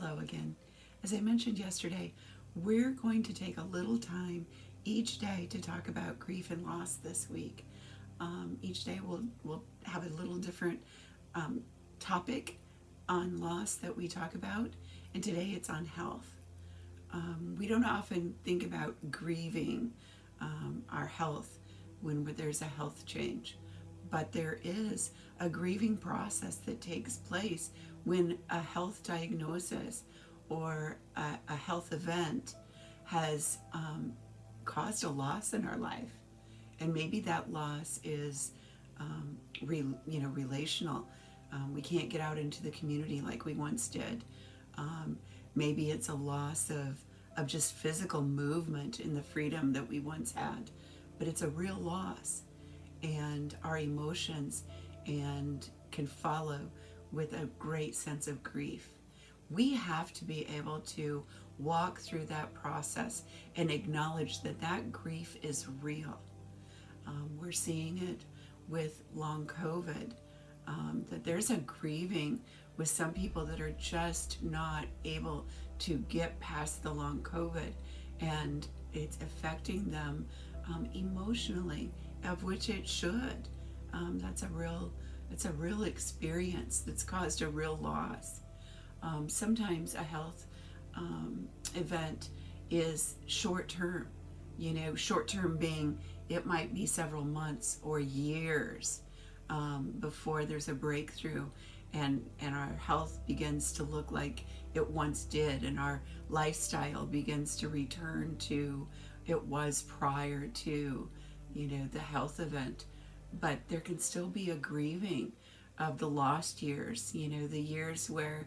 Hello again. As I mentioned yesterday, we're going to take a little time each day to talk about grief and loss this week. Each day we'll have a little different um, topic on loss that we talk about, and today it's on health. We don't often think about grieving our health when there's a health change, but there is a grieving process that takes place when a health diagnosis or a health event has caused a loss in our life. And maybe that loss is relational. We can't get out into the community like we once did. Maybe it's a loss of just physical movement and the freedom that we once had, but it's a real loss, and our emotions and can follow with a great sense of grief. We have to be able to walk through that process and acknowledge that that grief is real. We're seeing it with long COVID, that there's a grieving with some people that are just not able to get past the long COVID, and it's affecting them emotionally, of which it should. That's a real experience that's caused a real loss. Sometimes a health event is short term. Short term being it might be several months or years before there's a breakthrough, and our health begins to look like it once did, and our lifestyle begins to return to it was prior to the health event. But there can still be a grieving of the lost years, the years where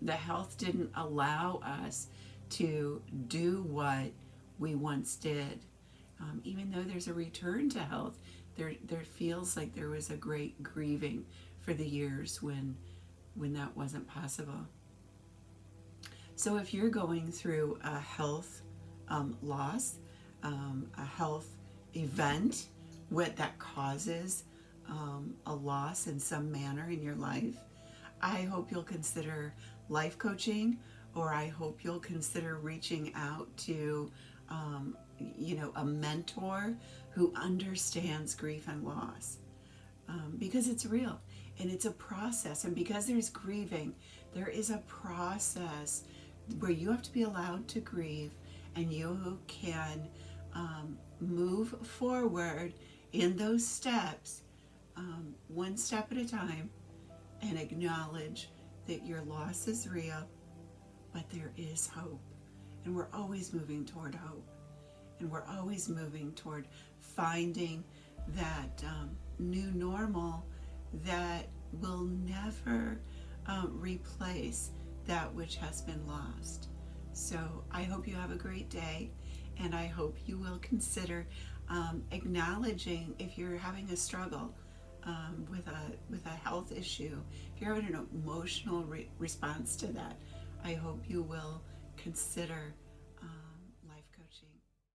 the health didn't allow us to do what we once did. Even though there's a return to health, there feels like there was a great grieving for the years when that wasn't possible. So if you're going through a health loss, a health event that causes a loss in some manner in your life, I hope you'll consider life coaching, or I hope you'll consider reaching out to a mentor who understands grief and loss, because it's real and it's a process. And because there's grieving, there is a process where you have to be allowed to grieve, and you can move forward in those steps, one step at a time, and acknowledge that your loss is real, but there is hope. And we're always moving toward hope. And we're always moving toward finding that new normal that will never replace that which has been lost. So I hope you have a great day, and I hope you will consider acknowledging if you're having a struggle with a health issue, if you're having an emotional response to that. I hope you will consider